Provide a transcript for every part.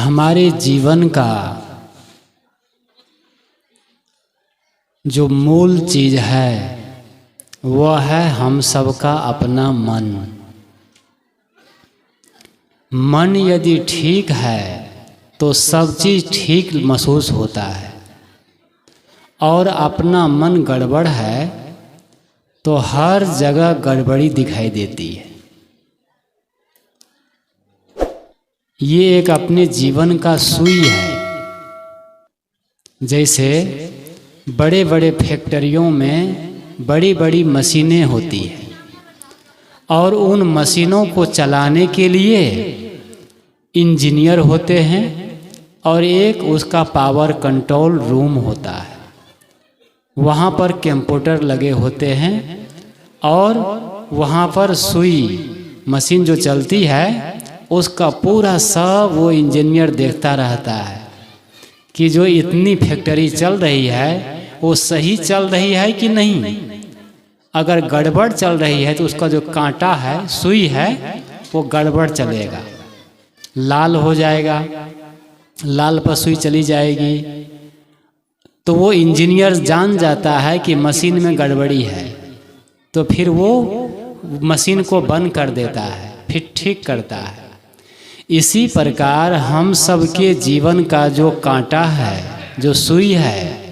हमारे जीवन का जो मूल चीज है वह है हम सबका अपना मन। मन यदि ठीक है तो सब चीज़ ठीक महसूस होता है, और अपना मन गड़बड़ है तो हर जगह गड़बड़ी दिखाई देती है। ये एक अपने जीवन का सुई है। जैसे बड़े बड़े फैक्ट्रियों में बड़ी बड़ी मशीनें होती हैं, और उन मशीनों को चलाने के लिए इंजीनियर होते हैं, और एक उसका पावर कंट्रोल रूम होता है। वहाँ पर कंप्यूटर लगे होते हैं, और वहाँ पर सुई मशीन जो चलती है उसका पूरा सब वो इंजीनियर देखता रहता है कि जो इतनी फैक्ट्री चल रही है वो सही चल रही है कि नहीं। अगर गड़बड़ चल रही है तो उसका जो कांटा है, सुई है, वो गड़बड़ चलेगा, लाल हो जाएगा, लाल पर सुई चली जाएगी। तो वो इंजीनियर जान जाता है कि मशीन में गड़बड़ी है, तो फिर वो मशीन को बंद कर देता है, फिर ठीक करता है। इसी प्रकार हम सबके जीवन का जो कांटा है, जो सुई है,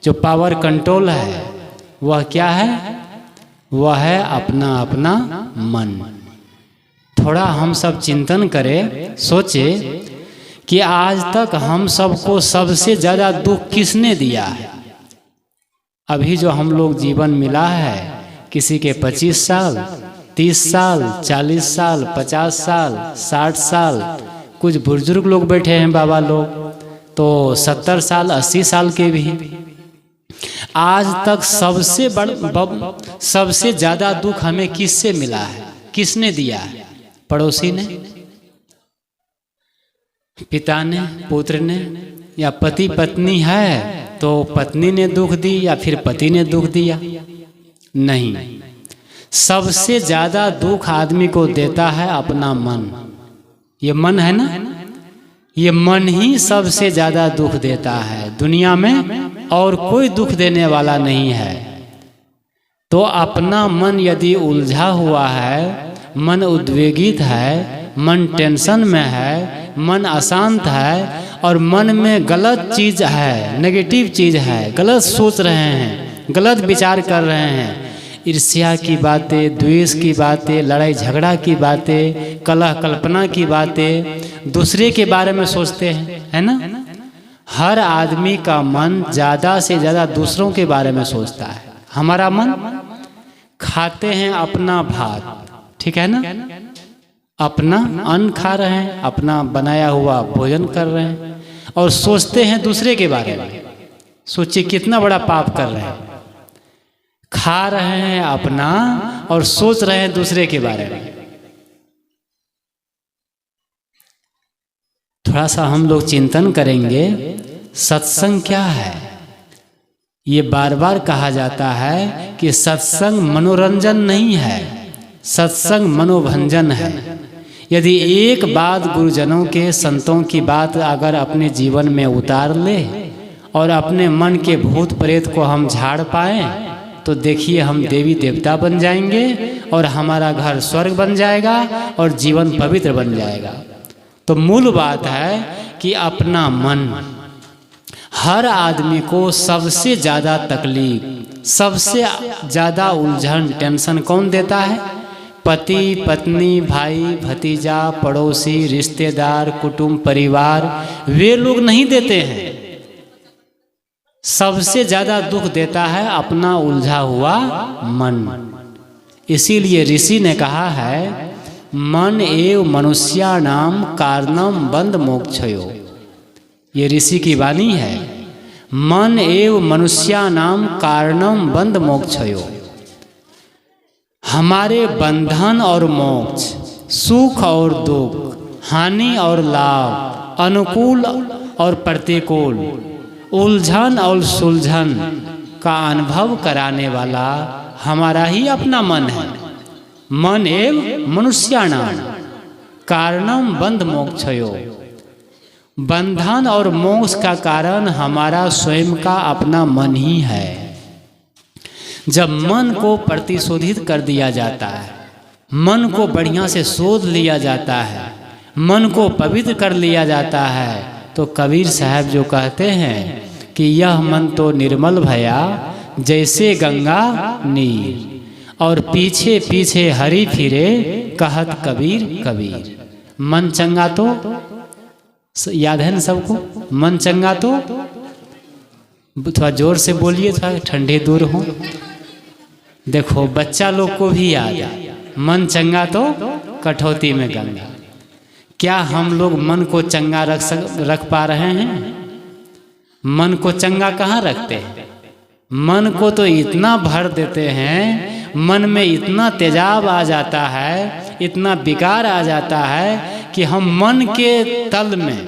जो पावर कंट्रोल है, वह क्या है? वह है अपना अपना मन। थोड़ा हम सब चिंतन करें, सोचे कि आज तक हम सबको सबसे ज़्यादा दुख किसने दिया है? अभी जो हम लोग जीवन मिला है, किसी के 25 साल, 30 साल, 40 साल, 50 साल, 60 साल, कुछ बुजुर्ग लोग बैठे हैं बाबा लोग तो 70 साल, 80 साल के भी। आज तक सबसे ज़्यादा दुख हमें किससे मिला है? किसने दिया है? पड़ोसी ने, पिता ने, पुत्र ने, या पति पत्नी है तो पत्नी ने दुख दी, या फिर पति ने दुख दिया? नहीं, सबसे ज़्यादा दुख आदमी को देता है अपना मन। ये मन है ना, ये मन ही सबसे ज़्यादा दुख देता है दुनिया में, और कोई दुख देने वाला नहीं है। तो अपना मन यदि उलझा हुआ है, मन उद्वेगित है, मन टेंशन में है, मन अशांत है, और मन में गलत चीज़ है, नेगेटिव चीज़ है, गलत सोच रहे हैं, गलत विचार कर रहे हैं, ईर्ष्या की बातें, द्वेष की बातें, लड़ाई झगड़ा की बातें, कलह कल्पना की बातें, दूसरे के बारे में सोचते हैं, है ना। हर आदमी का मन ज़्यादा से ज़्यादा दूसरों के बारे में सोचता है। हमारा मन, खाते हैं अपना भात, ठीक है ना, अपना अन्न खा रहे हैं, अपना बनाया हुआ भोजन कर रहे हैं, और सोचते हैं दूसरे के बारे में। सोचिए कितना बड़ा पाप कर रहे हैं। खा रहे हैं अपना और सोच रहे हैं दूसरे के बारे में। थोड़ा सा हम लोग चिंतन करेंगे, सत्संग क्या है? ये बार बार कहा जाता है कि सत्संग मनोरंजन नहीं है, सत्संग मनोभंजन है। यदि एक बात गुरुजनों के, संतों की बात अगर अपने जीवन में उतार ले और अपने मन के भूत प्रेत को हम झाड़ पाए, तो देखिए हम देवी देवता बन जाएंगे, और हमारा घर स्वर्ग बन जाएगा, और जीवन पवित्र बन जाएगा। तो मूल बात है कि अपना मन, हर आदमी को सबसे ज़्यादा तकलीफ, सबसे ज़्यादा उलझन, टेंशन कौन देता है? पति, पत्नी, भाई, भतीजा, पड़ोसी, रिश्तेदार, कुटुंब, परिवार, वे लोग नहीं देते हैं। सबसे ज़्यादा दुख देता है अपना उलझा हुआ मन। इसीलिए ऋषि ने कहा है, मन एव मनुष्याणाम कारणम बंध मोक्षयो। ये ऋषि की वाणी है। मन एव मनुष्याणाम कारणम बंध मोक्षयो। हमारे बंधन और मोक्ष, सुख और दुख, हानि और लाभ, अनुकूल और प्रतिकूल, उलझन और सुलझन का अनुभव कराने वाला हमारा ही अपना मन है। मन एव मनुष्याणाम कारणम बंध मोक्षयो। बंधन और मोक्ष का कारण हमारा स्वयं का अपना मन ही है। जब मन को प्रतिशोधित कर दिया जाता है, मन को बढ़िया से शोध लिया जाता है, मन को पवित्र कर लिया जाता है, तो कबीर साहब जो कहते हैं कि यह मन तो निर्मल भया जैसे गंगा नीर, और पीछे पीछे हरि फिरे कहत कबीर कबीर। मन चंगा तो याद है ना सबको, मन चंगा तो, थोड़ा जोर से बोलिए, थोड़ा ठंडे दूर हो। देखो बच्चा लोग को भी याद है, मन चंगा तो कठौती में गंगा। क्या हम लोग मन को चंगा रख पा रहे हैं? मन को चंगा कहाँ रखते हैं? मन को तो इतना भर देते हैं, मन में इतना तेजाब आ जाता है, इतना विकार आ जाता है कि हम मन के तल में,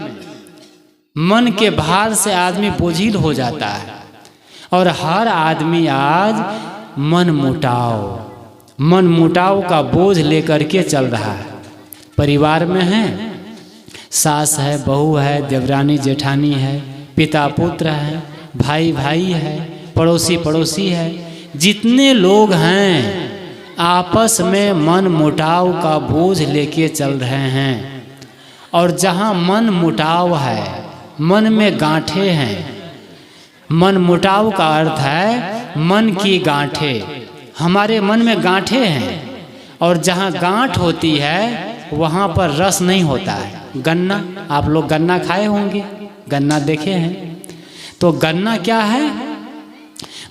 मन के भार से आदमी बोझिल हो जाता है। और हर आदमी आज मन मुटाव का बोझ लेकर के चल रहा है। परिवार में है, सास है, बहू है, देवरानी जेठानी है, पिता पुत्र है, भाई भाई है, पड़ोसी पड़ोसी है, जितने लोग हैं आपस में मन मुटाव का बोझ लेके चल रहे हैं। और जहाँ मन मुटाव है, मन में गांठें हैं, मन मुटाव का अर्थ है मन की गांठें। हमारे मन में गांठें हैं, और जहाँ गांठ होती है वहाँ पर रस नहीं होता है। गन्ना, आप लोग गन्ना खाए होंगे, गन्ना देखे हैं, तो गन्ना क्या है?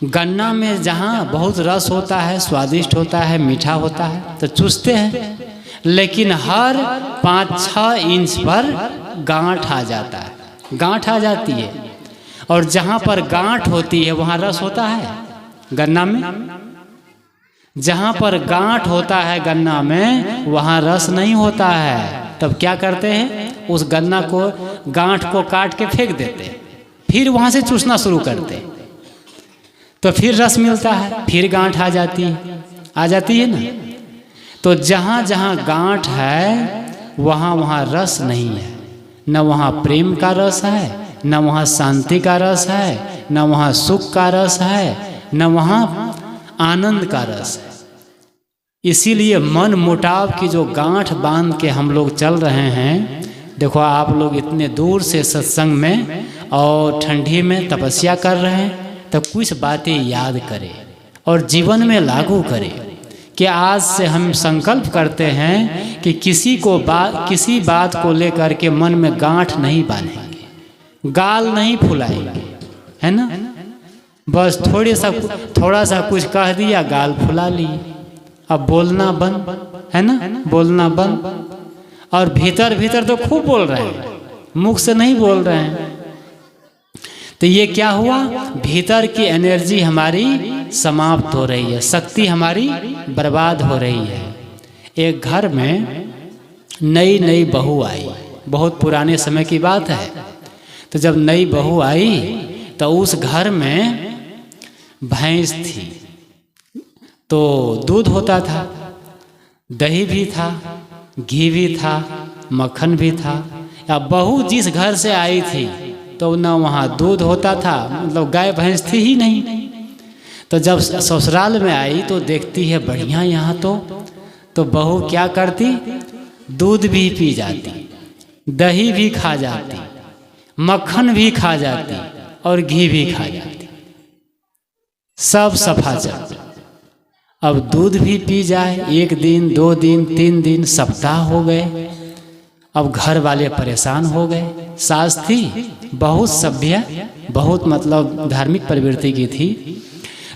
गन्ना में जहाँ बहुत रस होता है, स्वादिष्ट होता है, मीठा होता है, तो चूसते हैं, लेकिन हर 5-6 इंच पर गांठ आ जाता है, गांठ आ जाती है। और जहाँ पर गांठ होती है वहाँ रस होता है गन्ना में। जहाँ पर गांठ होता है गन्ना में वहाँ रस नहीं होता है। तब क्या करते हैं? उस गन्ना को, गांठ को काट के फेंक देते हैं, फिर वहाँ से चूसना शुरू करते हैं, तो फिर रस मिलता है, फिर गांठ आ जाती है ना। तो जहाँ जहाँ गांठ है वहाँ वहाँ रस नहीं है, न वहाँ प्रेम का रस है, न वहाँ शांति का रस है, न वहाँ सुख का रस है, न वहाँ आनंद का रस है। इसीलिए मन मुटाव की जो गांठ बांध के हम लोग चल रहे हैं। देखो आप लोग इतने दूर से सत्संग में और ठंडी में तपस्या कर रहे हैं, तो कुछ बातें याद करें और जीवन में लागू करें कि आज से हम संकल्प करते हैं कि किसी बात को लेकर के मन में गांठ नहीं बांधेंगे, गाल नहीं फुलाएंगे, है ना। बस थोड़ा सा कुछ कह दिया, गाल फुला ली, अब बोलना बंद, है ना, बोलना बंद। और भीतर भीतर तो खूब बोल रहे हैं, मुख से नहीं बोल रहे हैं। तो ये क्या हुआ? भीतर की एनर्जी हमारी समाप्त हो रही है, शक्ति हमारी बर्बाद हो रही है। एक घर में नई नई बहू आई, बहुत पुराने समय की बात है। तो जब नई बहू आई तो उस घर में भैंस थी, तो दूध होता था, दही भी था, घी भी था, मक्खन भी था। या बहू जिस घर से आई थी तो न वहाँ दूध होता था, मतलब गाय भैंस थी ही नहीं। तो जब ससुराल में आई तो देखती है बढ़िया यहाँ तो बहू क्या करती? दूध भी पी जाती, दही भी खा जाती, मक्खन भी खा जाती और घी भी खा जाती, सब सफा चलती। अब दूध भी पी जाए, 1 दिन 2 दिन 3 दिन सप्ताह हो गए। अब घर वाले परेशान हो गए। सास थी बहुत सभ्य, बहुत मतलब धार्मिक प्रवृत्ति की थी।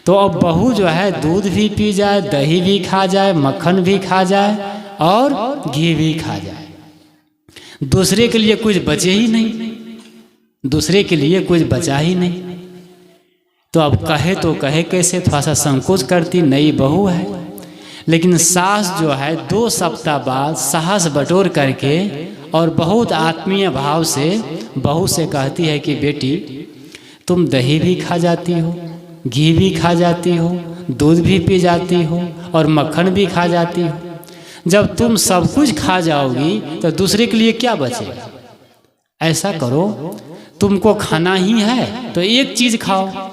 तो अब बहू जो है दूध भी पी जाए, दही भी खा जाए, मक्खन भी खा जाए और घी भी खा जाए, दूसरे के लिए कुछ बचे ही नहीं, दूसरे के लिए कुछ बचा ही नहीं। तो अब कहे तो कहे कैसे, थोड़ा सा संकोच करती, नई बहू है। लेकिन सास जो है 2 सप्ताह बाद साहस बटोर करके और बहुत आत्मीय भाव से बहू से कहती है कि बेटी तुम दही भी खा जाती हो, घी भी खा जाती हो, दूध भी पी जाती हो और मक्खन भी खा जाती हो। जब तुम सब कुछ खा जाओगी तो दूसरे के लिए क्या बचेगा? ऐसा करो, तुमको खाना ही है तो एक चीज़ खाओ।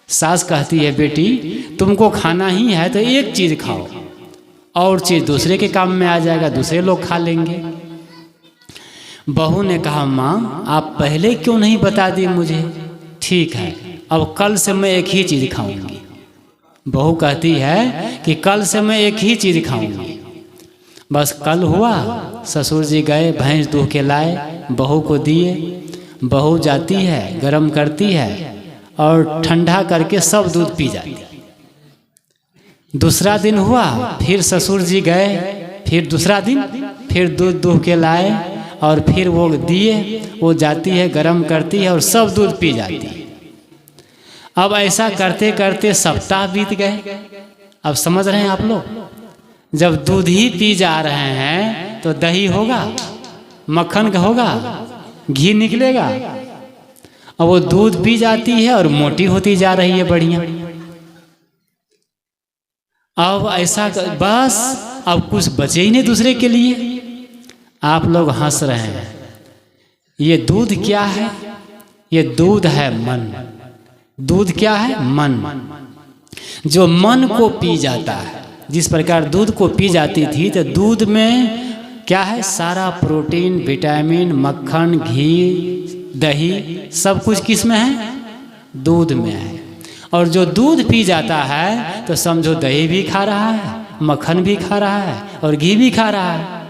सास कहती है बेटी तुमको खाना ही है तो एक चीज़ खाओ, और चीज़ दूसरे के काम में आ जाएगा, दूसरे लोग खा लेंगे। बहू ने कहा माँ आप पहले क्यों नहीं बता दी मुझे? ठीक है, अब कल से मैं एक ही चीज़ खाऊंगी। बहू कहती है कि कल से मैं एक ही चीज़ खाऊंगी। बस कल हुआ, ससुर जी गए, भैंस दूह के लाए, बहू को दिए। बहू जाती है, गरम करती है और ठंडा करके सब दूध पी जाती है। दूसरा दिन हुआ, फिर ससुर जी गए, फिर दूसरा दिन फिर दूध दूह के लाए और फिर वो दिए। वो जाती है, गरम करती है और सब दूध पी जाती है। अब ऐसा करते करते सप्ताह बीत गए। अब समझ रहे हैं आप लोग, जब दूध ही पी जा रहे हैं तो दही होगा, मक्खन होगा, घी निकलेगा। अब वो दूध पी जाती है और मोटी होती जा रही है बढ़िया। अब ऐसा बस अब कुछ बचे ही नहीं दूसरे के लिए। आप लोग हंस रहे हैं, ये दूध क्या है? ये दूध है मन। दूध क्या है? मन। जो मन को पी जाता है, जिस प्रकार दूध को पी जाती थी, तो दूध में क्या है? सारा प्रोटीन, विटामिन, मक्खन, घी, दही सब कुछ किस में है? दूध में है। और जो दूध पी जाता है तो समझो दही भी खा रहा है, मक्खन भी खा रहा है और घी भी खा रहा है,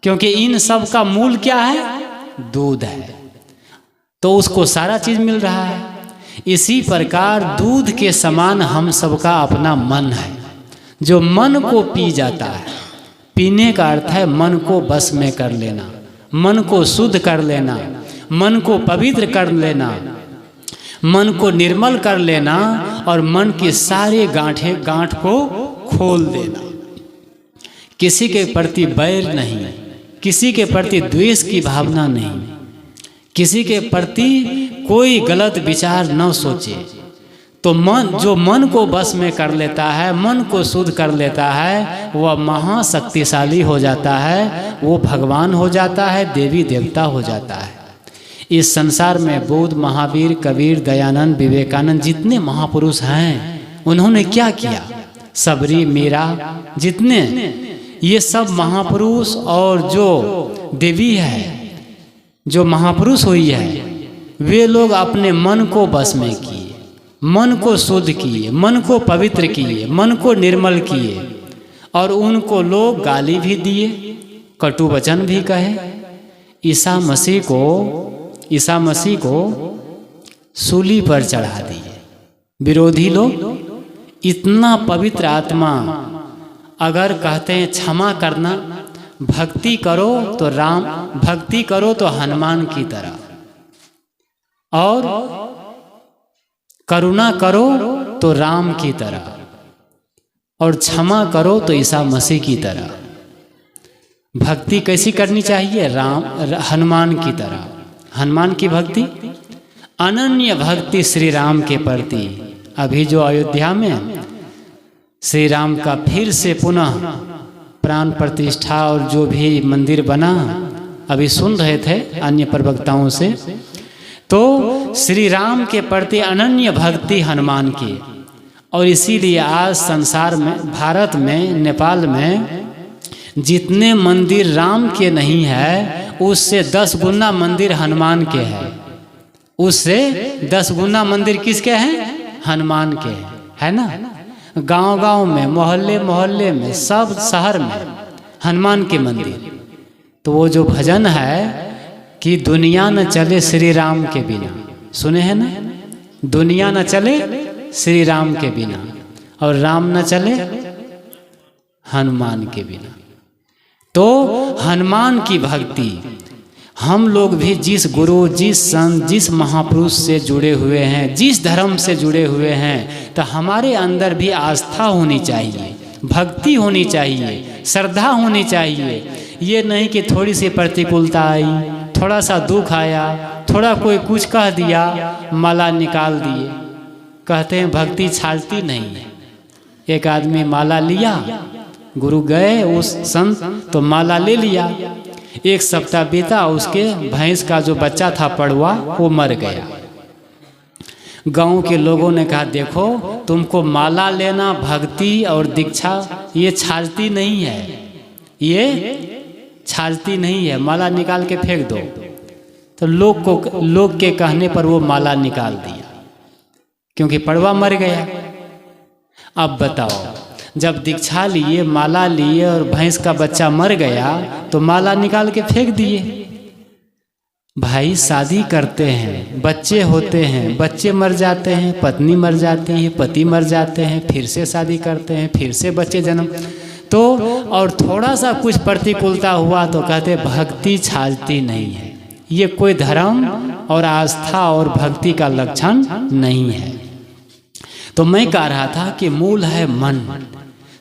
क्योंकि इन सब का मूल क्या है? दूध है। तो उसको सारा चीज मिल रहा है। इसी प्रकार दूध के समान हम सबका अपना मन है, जो मन को पी जाता है। पीने का अर्थ है मन को बस में कर लेना, मन को शुद्ध कर लेना, मन को पवित्र कर लेना, मन को निर्मल कर लेना और मन के सारे गांठ को खोल देना। किसी के प्रति बैर नहीं, किसी के प्रति द्वेष की भावना नहीं, किसी के प्रति कोई गलत विचार न सोचे। तो मन, जो मन को बस में कर लेता है, मन को शुद्ध कर लेता है, वह महाशक्तिशाली हो जाता है, वो भगवान हो जाता है, देवी देवता हो जाता है। इस संसार में बुद्ध, महावीर, कबीर, दयानंद, विवेकानंद जितने महापुरुष हैं, उन्होंने क्या किया? सबरी, मीरा, जितने ये सब महापुरुष और जो देवी है, जो महापुरुष हुई है, वे लोग अपने मन को बस में किए, मन को शुद्ध किए, मन को पवित्र किए, मन को निर्मल किए। और उनको लोग गाली भी दिए, कटु वचन भी कहे। ईसा मसीह को सूली पर चढ़ा दिए विरोधी लोग। इतना पवित्र आत्मा अगर कहते हैं क्षमा करना, भक्ति करो तो राम, भक्ति करो तो हनुमान की तरह, और करुणा करो तो राम की तरह, और क्षमा करो तो ईसा मसीह की तरह। भक्ति कैसी करनी चाहिए? हनुमान की तरह। हनुमान की भक्ति, अनन्य भक्ति श्री राम के प्रति। अभी जो अयोध्या में श्री राम का फिर से पुनः प्राण प्रतिष्ठा और जो भी मंदिर बना, अभी सुन रहे थे अन्य प्रवक्ताओं से, तो श्री राम के प्रति अनन्य भक्ति हनुमान की। और इसीलिए आज संसार में, भारत में, नेपाल में जितने मंदिर राम के नहीं है, उससे 10 गुना मंदिर हनुमान के हैं। उससे 10 गुना मंदिर किसके हैं? हनुमान के हैं, है ना। गांव गांव में, मोहल्ले मोहल्ले में, सब शहर में हनुमान के मंदिर। तो वो जो भजन है कि दुनिया न चले श्री राम के बिना, सुने हैं ना? दुनिया न चले श्री राम के बिना, और राम न चले हनुमान के बिना। तो हनुमान की भक्ति, हम लोग भी जिस गुरु, जिस संत, जिस महापुरुष से जुड़े हुए हैं, जिस धर्म से जुड़े हुए हैं, तो हमारे अंदर भी आस्था होनी चाहिए, भक्ति होनी चाहिए, श्रद्धा होनी चाहिए। ये नहीं कि थोड़ी सी प्रतिकूलता आई, थोड़ा सा दुख आया, थोड़ा कोई कुछ कह दिया, माला निकाल दिए। कहते हैं भक्ति छालती नहीं है। एक आदमी माला लिया, गुरु गए उस संत तो माला ले लिया, 1 सप्ताह बीता, उसके भैंस का जो बच्चा था पड़वा वो मर गया। गांव के लोगों ने कहा देखो तुमको माला लेना, भक्ति और दीक्षा ये छाजती नहीं है, ये छाजती नहीं है, माला निकाल के फेंक दो। तो लोग के कहने पर वो माला निकाल दिया, क्योंकि पड़वा मर गया। अब बताओ, जब दीक्षा लिए, माला लिए और भैंस का बच्चा मर गया तो माला निकाल के फेंक दिए। भाई शादी करते हैं, बच्चे होते हैं, बच्चे मर जाते हैं, पत्नी मर जाती है, पति मर जाते हैं, फिर से शादी करते हैं, फिर से बच्चे जन्म, तो और थोड़ा सा कुछ प्रतिकूलता हुआ तो कहते भक्ति छाजती नहीं है। ये कोई धर्म और आस्था और भक्ति का लक्षण नहीं है। तो मैं कह रहा था कि मूल है मन।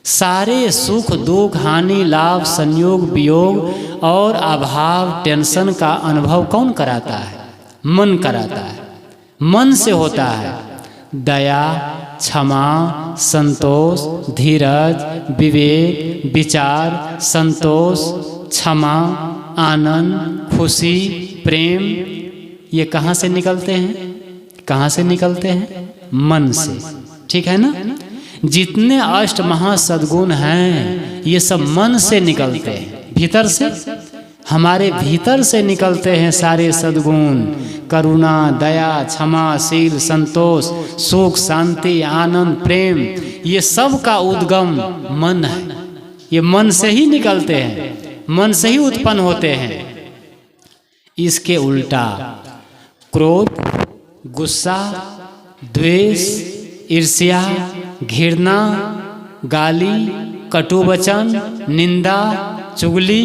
सारे सुख दुख हानि लाभ संयोग वियोग और अभाव टेंशन का अनुभव कौन कराता है? मन कराता है। मन से होता है दया, क्षमा, संतोष, धीरज, विवेक, विचार, संतोष, क्षमा, आनंद, खुशी, प्रेम। ये कहाँ से निकलते हैं? कहाँ से निकलते हैं? मन से। ठीक है ना? जितने अष्ट महासद्गुण हैं ये सब मन से निकलते हैं, भीतर से, हमारे भीतर से निकलते हैं सारे सद्गुण। करुणा, दया, क्षमा, शील, संतोष, सुख, शांति, आनंद, प्रेम, ये सब का उद्गम मन है। ये मन से ही निकलते हैं, मन से ही उत्पन्न होते हैं। इसके उल्टा क्रोध, गुस्सा, द्वेष, ईर्ष्या, घृणा, गाली, कटु वचन, निंदा, चुगली,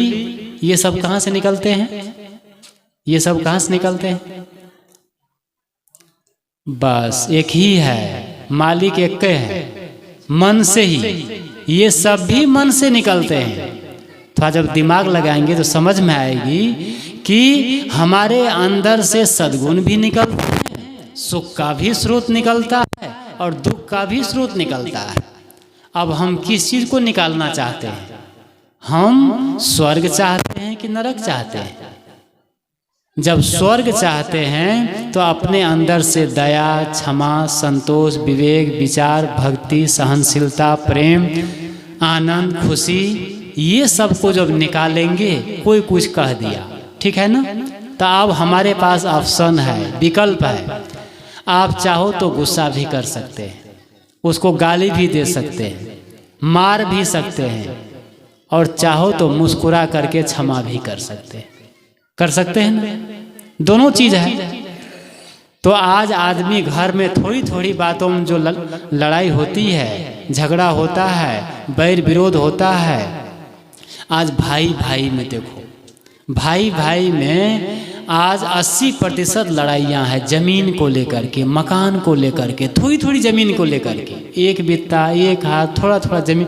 ये सब कहाँ से निकलते हैं? ये सब कहाँ से निकलते हैं? बस एक ही है, मालिक एक है, मन से ही। ये सब भी मन से निकलते हैं। थोड़ा जब दिमाग लगाएंगे तो समझ में आएगी कि हमारे अंदर से सद्गुण भी निकलते हैं, सुख का भी स्रोत निकलता है और दुख का भी स्रोत निकलता है। अब हम किस चीज को निकालना चाहते हैं? हम स्वर्ग चाहते हैं कि नरक चाहते हैं? जब स्वर्ग चाहते हैं तो अपने अंदर से दया, क्षमा, संतोष, विवेक, विचार, भक्ति, सहनशीलता, प्रेम, आनंद, खुशी, ये सब को जब निकालेंगे, कोई कुछ कह दिया, ठीक है ना, तो अब हमारे पास ऑप्शन है, विकल्प है। आप चाहो तो गुस्सा भी कर सकते हैं, उसको गाली भी दे सकते हैं, मार भी सकते हैं, और चाहो तो मुस्कुरा करके क्षमा भी कर सकते हैं। कर सकते हैं ना? दोनों चीज है। तो आज आदमी घर में थोड़ी थोड़ी बातों में जो लड़ाई होती है, झगड़ा होता है, बैर विरोध होता है। आज भाई भाई में देखो, भाई भाई में आज 80% लड़ाइयाँ हैं जमीन को लेकर के, मकान को लेकर के, थोड़ी थोड़ी जमीन को लेकर के, एक बित्ता, एक हाथ, थोड़ा थोड़ा जमीन,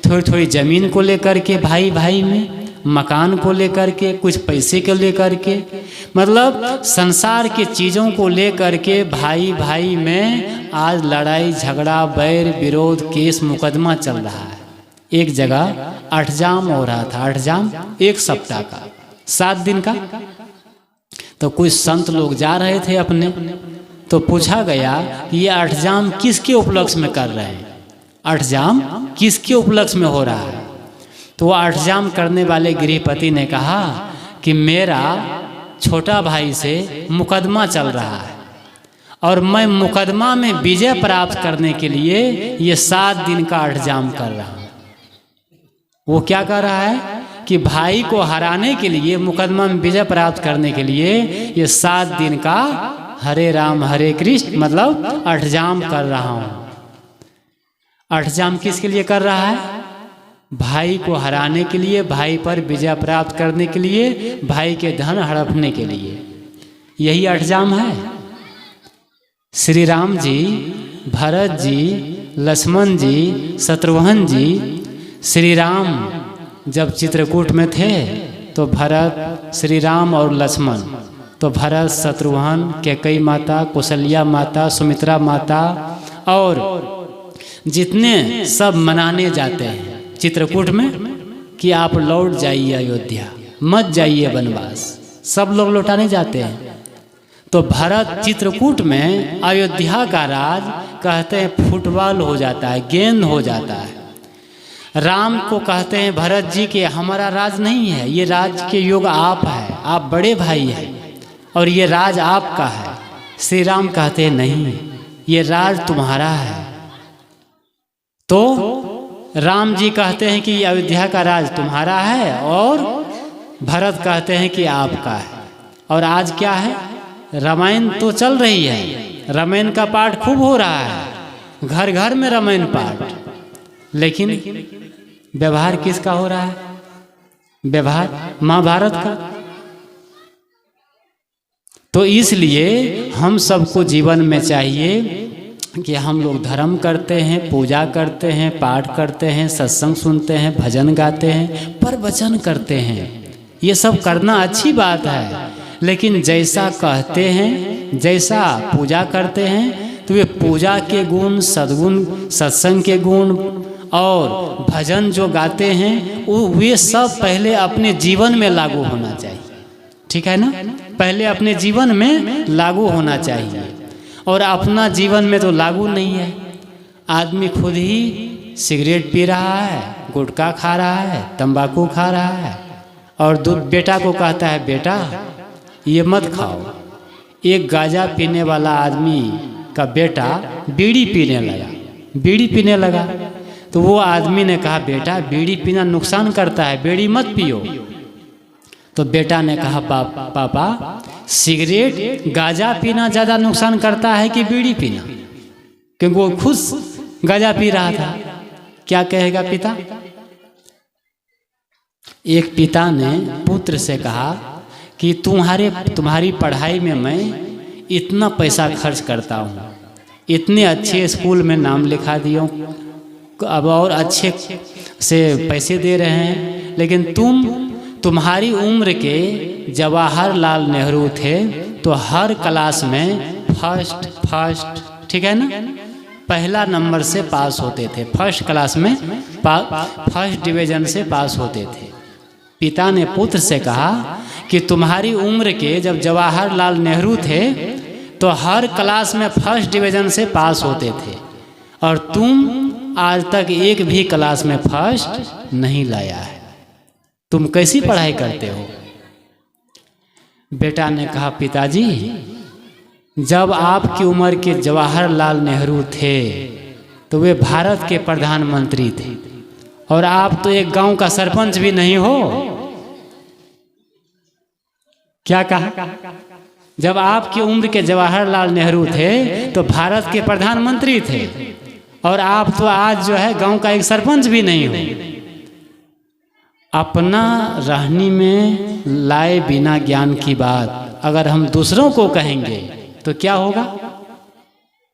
थोड़ी थोड़ी जमीन को लेकर के भाई भाई में, मकान को लेकर के, कुछ पैसे को लेकर के, मतलब संसार के चीज़ों को लेकर के भाई भाई में आज लड़ाई झगड़ा बैर विरोध केस मुकदमा चल रहा है। एक जगह अठजाम हो रहा था, अठजाम 1 सप्ताह का, 7 दिन का। तो कुछ संत लोग जा रहे थे अपने, तो पूछा गया कि ये अठजाम किसके उपलक्ष्य में कर रहे हैं? अठजाम किसके उपलक्ष्य में हो रहा है? तो वो अठजाम करने वाले गृहपति ने कहा कि मेरा छोटा भाई से मुकदमा चल रहा है और मैं मुकदमा में विजय प्राप्त करने के लिए ये 7 दिन का अठजाम कर रहा हूँ। वो क्या कर रहा है कि भाई को हराने के लिए, मुकदमा में विजय प्राप्त करने के लिए ये 7 दिन का हरे राम हरे कृष्ण मतलब अठजाम कर रहा हूँ। अठजाम किसके लिए कर रहा है? भाई को हराने के लिए, भाई पर विजय प्राप्त करने के लिए, भाई के धन हड़पने के लिए। यही अठजाम है। श्री राम जी, भरत जी, लक्ष्मण जी, शत्रुघ्न जी, श्री राम जब चित्रकूट में थे तो भरत, श्री राम और लक्ष्मण, तो भरत, शत्रुघ्न, कैकेयी माता, कौशल्या माता, सुमित्रा माता और जितने सब मनाने जाते हैं चित्रकूट में कि आप लौट जाइए अयोध्या, मत जाइए वनवास। सब लोग लौटाने जाते हैं। तो भरत चित्रकूट में अयोध्या का राज कहते हैं फुटबॉल हो जाता है, गेंद हो जाता है। राम को कहते हैं भरत जी के हमारा राज नहीं है, ये राज के योग आप है, आप बड़े भाई हैं और ये राज आपका है। श्री राम कहते हैं नहीं, ये राज तुम्हारा है। तो राम जी कहते हैं कि अयोध्या का राज तुम्हारा है और भरत कहते हैं कि आपका है। और आज क्या है, रामायण तो चल रही है, रामायण का पाठ खूब हो रहा है, घर घर में रामायण पाठ, लेकिन व्यवहार किसका हो रहा है? व्यवहार महाभारत का। तो इसलिए हम सबको जीवन में चाहिए कि हम लोग धर्म करते हैं, पूजा करते हैं, पाठ करते हैं, सत्संग सुनते हैं, भजन गाते हैं, प्रवचन करते हैं, ये सब करना अच्छी बात है। लेकिन जैसा कहते हैं, जैसा पूजा करते हैं, तो वे पूजा के गुण, सद्गुण, सत्संग के गुण और भजन जो गाते हैं वे सब पहले अपने जीवन में लागू होना चाहिए। ठीक है ना? पहले अपने जीवन में लागू होना चाहिए। और अपना जीवन में तो लागू नहीं है। आदमी खुद ही सिगरेट पी रहा है, गुटखा खा रहा है, तंबाकू खा रहा है और बेटा को कहता है बेटा ये मत खाओ। एक गांजा पीने वाला आदमी का बेटा बीड़ी पीने लगा तो वो आदमी ने कहा बेटा बीड़ी पीना नुकसान करता है, बीड़ी मत पियो। तो बेटा ने कहा पापा सिगरेट गांजा पीना ज़्यादा नुकसान करता है कि बीड़ी पीना? क्योंकि वो खुद गांजा पी रहा था। क्या कहेगा पिता? एक पिता ने पुत्र से कहा कि तुम्हारी पढ़ाई में मैं इतना पैसा खर्च करता हूँ, इतने अच्छे स्कूल में नाम लिखा दिया, अब और अच्छे से पैसे दे रहे हैं, लेकिन तुम्हारी उम्र के जवाहरलाल नेहरू थे तो हर क्लास में फर्स्ट ठीक है ना, पहला नंबर से पास होते थे, फर्स्ट क्लास में फर्स्ट डिवीजन से पास होते थे। पिता ने पुत्र से कहा कि तुम्हारी उम्र के जब जवाहरलाल नेहरू थे तो हर क्लास में फर्स्ट डिवीजन से पास होते थे और तुम आज तक एक भी क्लास में फर्स्ट नहीं लाया है, तुम कैसी पढ़ाई करते हो? बेटा ने कहा पिताजी जब आपकी उम्र के जवाहरलाल नेहरू थे तो वे भारत के प्रधानमंत्री थे और आप तो एक गांव का सरपंच भी नहीं हो। क्या कहा? जब आपकी उम्र के जवाहरलाल नेहरू थे तो भारत के प्रधानमंत्री थे और आप तो आज जो है गांव का एक सरपंच भी नहीं हो। अपना रहनी में लाए बिना ज्ञान की बात अगर हम दूसरों को कहेंगे तो क्या होगा?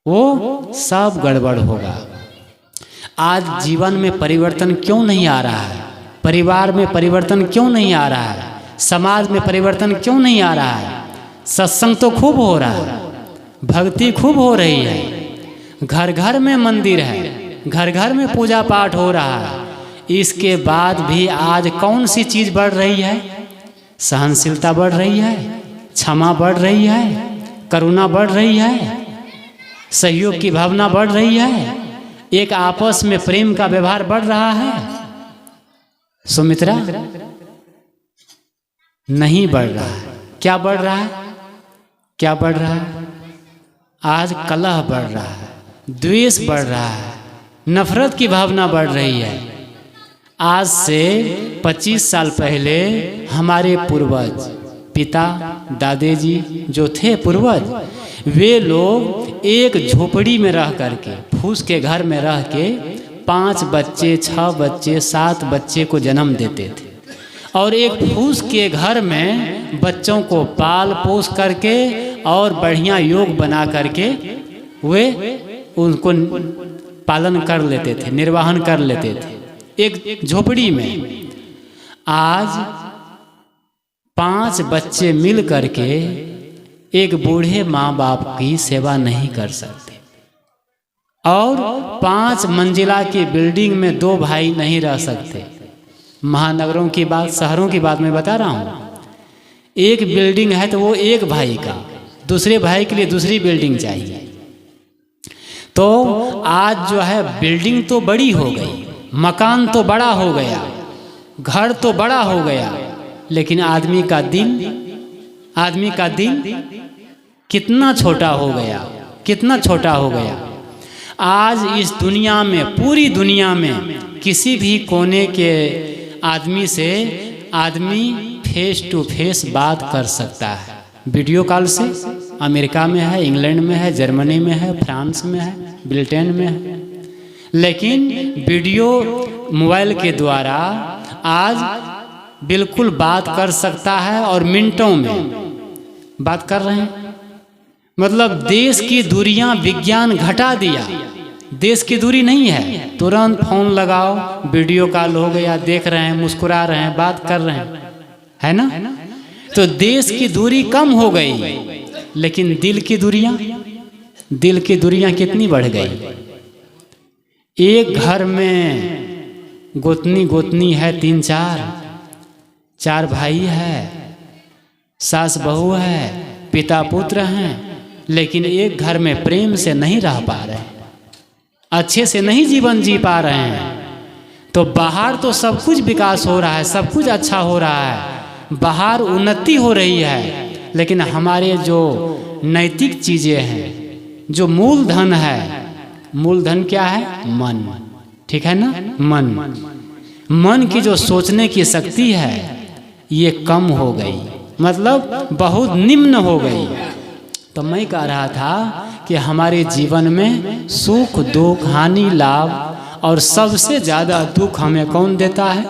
वो सब गड़बड़ होगा। आज जीवन में परिवर्तन क्यों नहीं आ रहा है? परिवार में परिवर्तन क्यों नहीं आ रहा है? समाज में परिवर्तन क्यों नहीं आ रहा है? सत्संग तो खूब हो रहा है, भक्ति खूब हो रही है, घर घर में मंदिर है, घर घर में पूजा पाठ हो रहा है, इसके बाद भी आज कौन सी चीज़ बढ़ रही है? सहनशीलता बढ़ रही है, क्षमा बढ़ रही है, करुणा बढ़ रही है, सहयोग की भावना बढ़ रही है, एक आपस में प्रेम का व्यवहार बढ़ रहा है। सुमित्रा नहीं बढ़ रहा है। क्या बढ़ रहा है? क्या बढ़ रहा है? आज कलह बढ़ रहा है, द्वेष बढ़ रहा है, नफरत की भावना बढ़ रही है। आज से 25 साल पहले हमारे पूर्वज, पिता दादी जी जो थे पूर्वज, वे लोग एक झोपड़ी में रह करके, फूस के घर में रह के 5 बच्चे, 6 बच्चे, 7 बच्चे को जन्म देते थे और एक फूस के घर में बच्चों को पाल पोस करके और बढ़िया योग बना करके वे उनको पालन कर लेते थे, निर्वाहन कर लेते थे एक झोपड़ी में। आज 5 बच्चे मिल करके एक बूढ़े माँ बाप की सेवा नहीं कर सकते और 5 मंजिला की बिल्डिंग में 2 भाई नहीं रह सकते। महानगरों की बात, शहरों की बात मैं बता रहा हूँ। एक बिल्डिंग है तो वो एक भाई का, दूसरे भाई के लिए दूसरी बिल्डिंग चाहिए। तो आज जो है बिल्डिंग तो बड़ी हो गई, मकान तो बड़ा हो गया, घर तो बड़ा हो गया, लेकिन आदमी का दिल कितना छोटा हो गया, कितना छोटा हो गया। आज इस दुनिया में, पूरी दुनिया में किसी भी कोने के आदमी से आदमी फेस टू फेस बात कर सकता है, वीडियो कॉल से। अमेरिका में है, इंग्लैंड में है, जर्मनी में है, फ्रांस में है, ब्रिटेन में है, लेकिन वीडियो मोबाइल के द्वारा आज बिल्कुल बात कर सकता है और मिनटों में बात कर रहे हैं। मतलब देश की दूरियां विज्ञान घटा दिया, देश की दूरी नहीं है, तुरंत फोन लगाओ, वीडियो कॉल हो गया, देख रहे हैं, मुस्कुरा रहे हैं, बात कर रहे हैं, है ना। तो देश की दूरी कम हो गई, लेकिन दिल की दूरियां कितनी बढ़ गई। एक घर में गोतनी है, 3-4 भाई है, सास बहू है, पिता पुत्र हैं, लेकिन एक घर में प्रेम से नहीं रह पा रहे, अच्छे से नहीं जीवन जी पा रहे हैं। तो बाहर तो सब कुछ विकास हो रहा है, सब कुछ अच्छा हो रहा है, बाहर उन्नति हो रही है, लेकिन हमारे जो नैतिक चीज़ें हैं, जो मूलधन है, मूलधन क्या है? मन, ठीक है ना। मन की जो सोचने की शक्ति है ये कम हो गई, मतलब बहुत निम्न हो गई। तो मैं कह रहा था कि हमारे जीवन में सुख दुख हानि लाभ और सबसे ज़्यादा दुख हमें कौन देता है?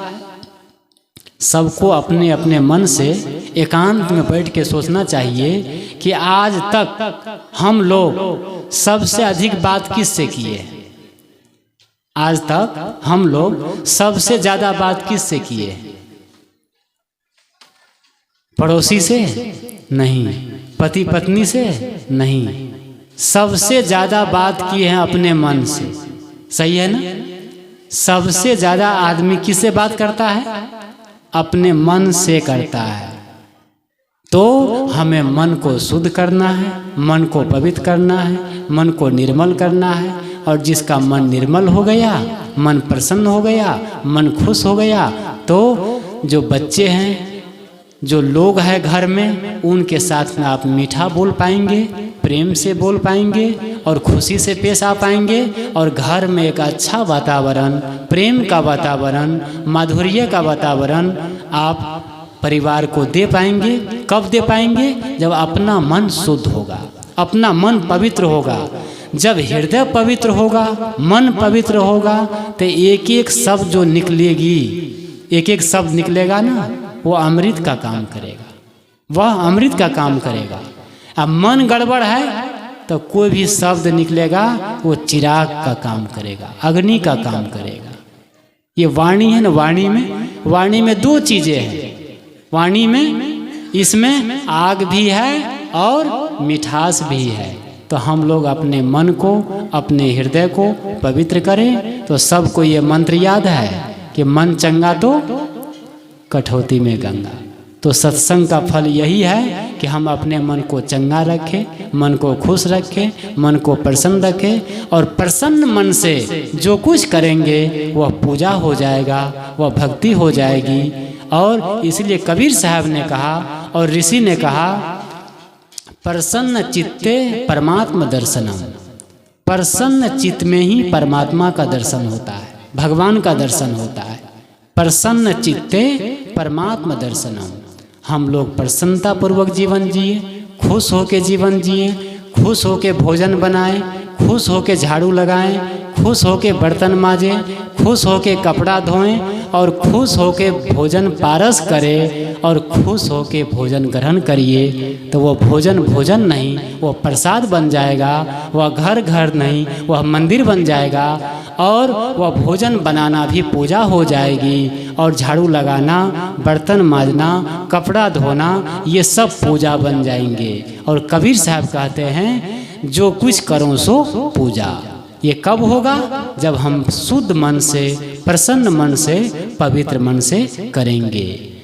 सबको अपने अपने मन से एकांत में बैठ के सोचना चाहिए कि आज तक हम लोग सबसे अधिक बात किससे किए? आज तक हम लोग सबसे ज़्यादा बात किससे किए? पड़ोसी से नहीं, पति पत्नी से नहीं, सबसे ज़्यादा बात की है अपने मन से। सही है ना। सबसे ज़्यादा आदमी किससे बात करता है? अपने मन से करता है। तो हमें मन को शुद्ध करना है, मन को पवित्र करना है, मन को निर्मल करना है। और जिसका मन निर्मल हो गया, मन प्रसन्न हो गया, मन खुश हो गया, तो जो बच्चे हैं, जो लोग हैं घर में, उनके साथ में आप मीठा बोल पाएंगे, प्रेम से बोल पाएंगे और खुशी से पेश आ पाएंगे। और घर में एक अच्छा वातावरण, प्रेम का वातावरण, माधुर्य का वातावरण आप परिवार को दे पाएंगे। कब दे पाएंगे? जब अपना मन शुद्ध होगा, अपना मन पवित्र होगा। जब हृदय पवित्र होगा, मन पवित्र होगा, तो एक एक शब्द जो निकलेगी, एक एक शब्द निकलेगा ना, वो अमृत का काम करेगा, वह अमृत का काम करेगा। अब मन गड़बड़ है तो कोई भी शब्द निकलेगा वो चिराग का काम करेगा, अग्नि का काम करेगा। ये वाणी है ना, वाणी में दो चीज़ें हैं। वाणी में, इसमें आग भी है और मिठास भी है। तो हम लोग अपने मन को, अपने हृदय को पवित्र करें। तो सबको ये मंत्र याद है कि मन चंगा तो कठौती में गंगा। तो सत्संग का फल यही है कि हम अपने मन को चंगा रखें, मन को खुश रखें, मन को प्रसन्न रखें। और प्रसन्न मन से जो कुछ करेंगे वह पूजा हो जाएगा, वह भक्ति हो जाएगी। और इसलिए कबीर साहब ने कहा और ऋषि ने कहा, प्रसन्न चित्ते परमात्मा दर्शनम। प्रसन्न चित्त में ही परमात्मा का दर्शन होता है, भगवान का दर्शन होता है। प्रसन्न चित्ते परमात्मा दर्शनम। हम लोग प्रसन्नता पूर्वक जीवन जिए, खुश होके जीवन जिए, खुश होके भोजन बनाएं, खुश होके झाड़ू लगाएं, खुश होके बर्तन माजें, खुश होके कपड़ा धोएं और खुश होके भोजन पारस करें और खुश होके भोजन ग्रहण करिए। तो वो भोजन भोजन नहीं, वो प्रसाद बन जाएगा। वह घर घर नहीं, वह मंदिर बन जाएगा। और वह भोजन बनाना भी पूजा हो जाएगी। और झाड़ू लगाना, बर्तन माजना, कपड़ा धोना, ये सब पूजा बन जाएंगे। और कबीर साहब कहते हैं, जो कुछ करो सो पूजा। ये कब होगा? जब हम शुद्ध मन से, प्रसन्न मन से, पवित्र मन से करेंगे।